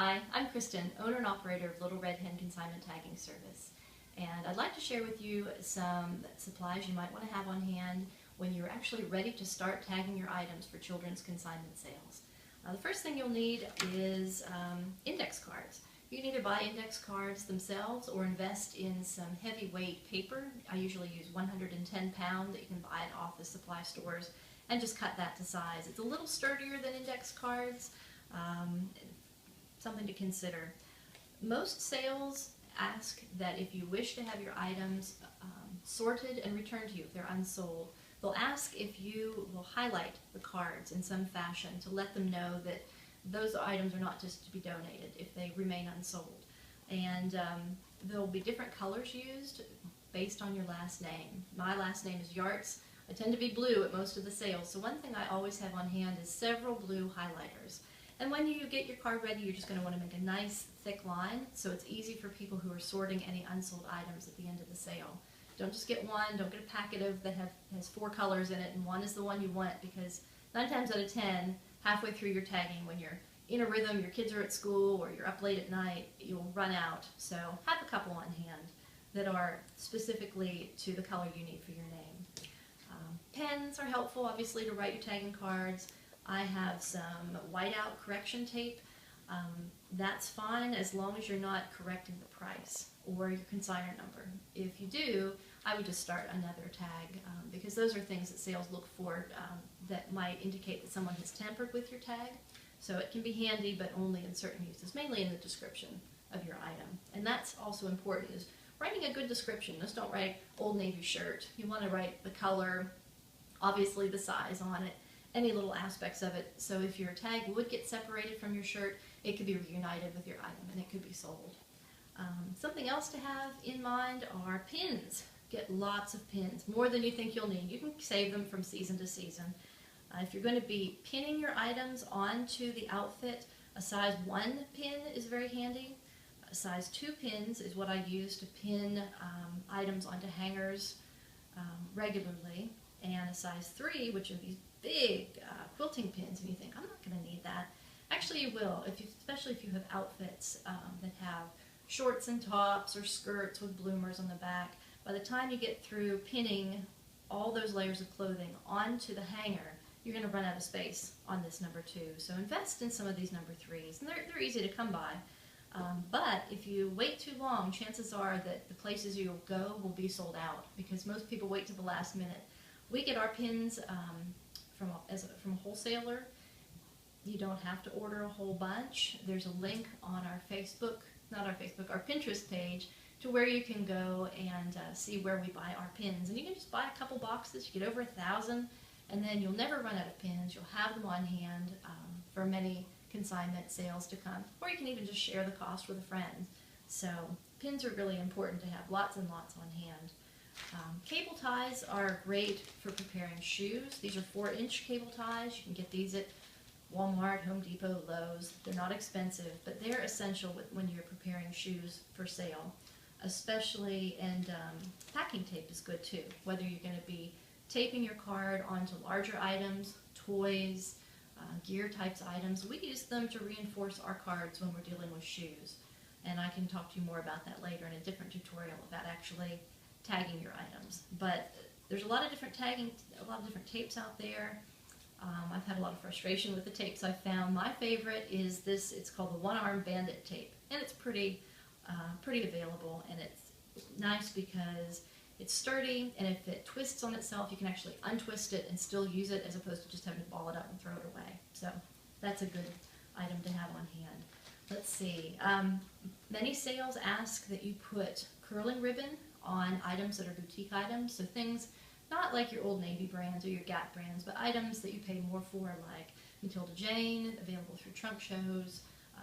Hi, I'm Kristen, owner and operator of Little Red Hen Consignment Tagging Service. And I'd like to share with you some supplies you might want to have on hand when you're actually ready to start tagging your items for children's consignment sales. The first thing you'll need is index cards. You can either buy index cards themselves or invest in some heavyweight paper. I usually use 110 pound that you can buy at office supply stores and just cut that to size. It's a little sturdier than index cards. Something to consider. Most sales ask that if you wish to have your items sorted and returned to you if they're unsold, they'll ask if you will highlight the cards in some fashion to let them know that those items are not just to be donated if they remain unsold. And there'll be different colors used based on your last name. My last name is Yartz. I tend to be blue at most of the sales, so one thing I always have on hand is several blue highlighters. And when you get your card ready, you're just going to want to make a nice thick line so it's easy for people who are sorting any unsold items at the end of the sale. Don't just get one, don't get a packet that has 4 colors in it and one is the one you want, because 9 times out of 10, halfway through your tagging, when you're in a rhythm, your kids are at school or you're up late at night, you'll run out. So have a couple on hand that are specifically to the color you need for your name. Pens are helpful, obviously, to write your tagging cards. I have some whiteout correction tape. That's fine as long as you're not correcting the price or your consignor number. If you do, I would just start another tag because those are things that sales look for that might indicate that someone has tampered with your tag. So it can be handy, but only in certain uses, mainly in the description of your item. And that's also important, is writing a good description. Just don't write Old Navy shirt. You want to write the color, obviously the size on it, any little aspects of it. So if your tag would get separated from your shirt, it could be reunited with your item and it could be sold. Something else to have in mind are pins. Get lots of pins, more than you think you'll need. You can save them from season to season. If you're going to be pinning your items onto the outfit, a size 1 pin is very handy. A size 2 pins is what I use to pin items onto hangers regularly. And a size 3, which are these big quilting pins, and you think, I'm not going to need that. Actually, you will, especially if you have outfits that have shorts and tops or skirts with bloomers on the back. By the time you get through pinning all those layers of clothing onto the hanger, you're going to run out of space on this number 2. So invest in some of these number 3s, and they're easy to come by. But if you wait too long, chances are that the places you'll go will be sold out, because most people wait to the last minute. We get our pins from a wholesaler. You don't have to order a whole bunch. There's a link on our our Pinterest page to where you can go and see where we buy our pins. And you can just buy a couple boxes. You get over 1,000, and then you'll never run out of pins. You'll have them on hand for many consignment sales to come. Or you can even just share the cost with a friend. So pins are really important to have lots and lots on hand. Cable ties are great for preparing shoes. These are 4-inch cable ties. You can get these at Walmart, Home Depot, Lowe's. They're not expensive, but they're essential when you're preparing shoes for sale. Especially, and packing tape is good too, whether you're going to be taping your card onto larger items, toys, gear types items. We use them to reinforce our cards when we're dealing with shoes. And I can talk to you more about that later in a different tutorial about actually tagging your items. But there's a lot of different tapes out there. I've had a lot of frustration with the tapes I've found. My favorite is this. It's called the One-Arm Bandit tape, and it's pretty available, and it's nice because it's sturdy, and if it twists on itself, you can actually untwist it and still use it, as opposed to just having to ball it up and throw it away. So that's a good item to have on hand. Let's see. Many sales ask that you put curling ribbon on items that are boutique items, so things not like your Old Navy brands or your Gap brands, but items that you pay more for, like Matilda Jane, available through trunk shows,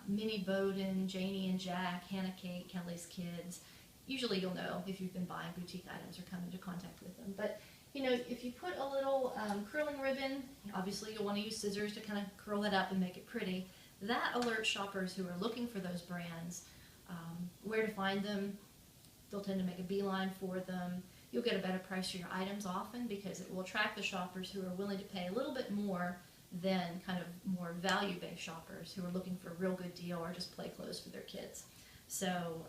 Minnie Bowden, Janie and Jack, Hannah Kate, Kelly's Kids. Usually you'll know if you've been buying boutique items or come into contact with them. But you know, if you put a little curling ribbon, obviously you'll want to use scissors to kind of curl it up and make it pretty. That alerts shoppers who are looking for those brands where to find them. They'll tend to make a beeline for them. You'll get a better price for your items often because it will attract the shoppers who are willing to pay a little bit more than kind of more value-based shoppers who are looking for a real good deal or just play clothes for their kids. So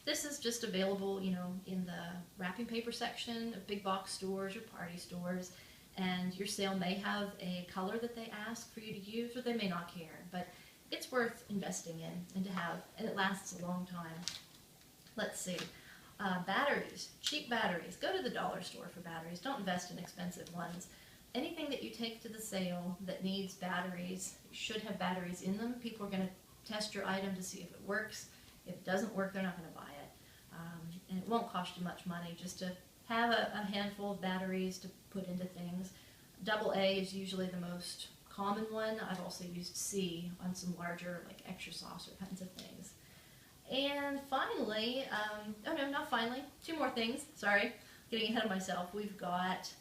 this is just available, you know, in the wrapping paper section of big box stores or party stores. And your sale may have a color that they ask for you to use, or they may not care. But it's worth investing in and to have, and it lasts a long time. Let's see. Batteries, cheap batteries. Go to the dollar store for batteries. Don't invest in expensive ones. Anything that you take to the sale that needs batteries should have batteries in them. People are going to test your item to see if it works. If it doesn't work, they're not going to buy it. And it won't cost you much money just to have a handful of batteries to put into things. AA is usually the most common one. I've also used C on some larger, like extra saucer kinds of things. And finally, oh no, not finally, two more things, sorry, getting ahead of myself. We've got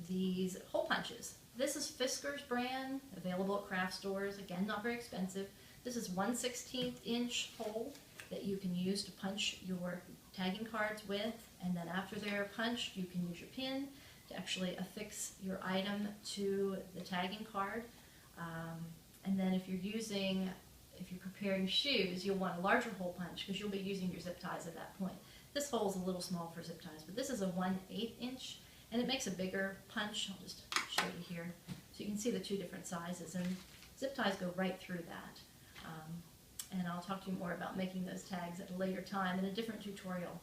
these hole punches. This is Fisker's brand, available at craft stores. Again, not very expensive. This is 1/16 inch hole that you can use to punch your tagging cards with, and then after they're punched, you can use your pin to actually affix your item to the tagging card. And then if you're preparing shoes, you'll want a larger hole punch because you'll be using your zip ties at that point. This hole is a little small for zip ties, but this is a 1/8 inch, and it makes a bigger punch. I'll just show you here. So you can see the two different sizes, and zip ties go right through that. And I'll talk to you more about making those tags at a later time in a different tutorial.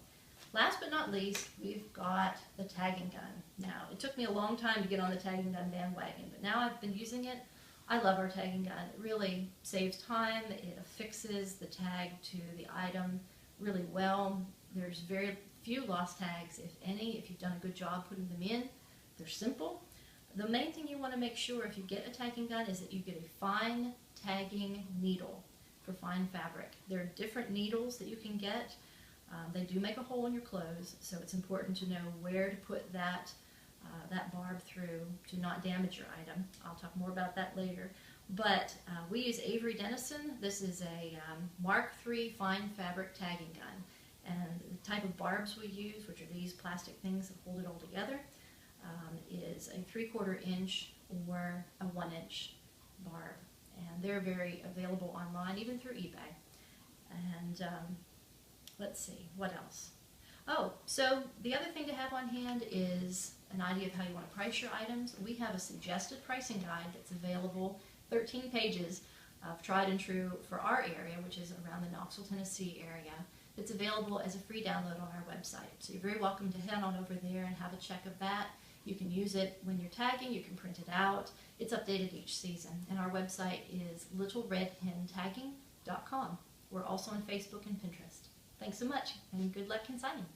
Last but not least, we've got the tagging gun. Now, it took me a long time to get on the tagging gun bandwagon, but now I've been using it. I love our tagging gun. It really saves time. It affixes the tag to the item really well. There's very few lost tags, if any, if you've done a good job putting them in. They're simple. The main thing you want to make sure if you get a tagging gun is that you get a fine tagging needle for fine fabric. There are different needles that you can get. They do make a hole in your clothes, so it's important to know where to put that barb through to not damage your item. I'll talk more about that later. But we use Avery Dennison. This is a Mark III fine fabric tagging gun. And the type of barbs we use, which are these plastic things that hold it all together, is a 3/4 inch or a 1 inch barb. And they're very available online, even through eBay. And let's see, what else? Oh, so the other thing to have on hand is an idea of how you want to price your items. We have a suggested pricing guide that's available, 13 pages of tried and true for our area, which is around the Knoxville, Tennessee area. It's available as a free download on our website. So you're very welcome to head on over there and have a check of that. You can use it when you're tagging, you can print it out. It's updated each season. And our website is littleredhentagging.com. We're also on Facebook and Pinterest. Thanks so much, and good luck consigning.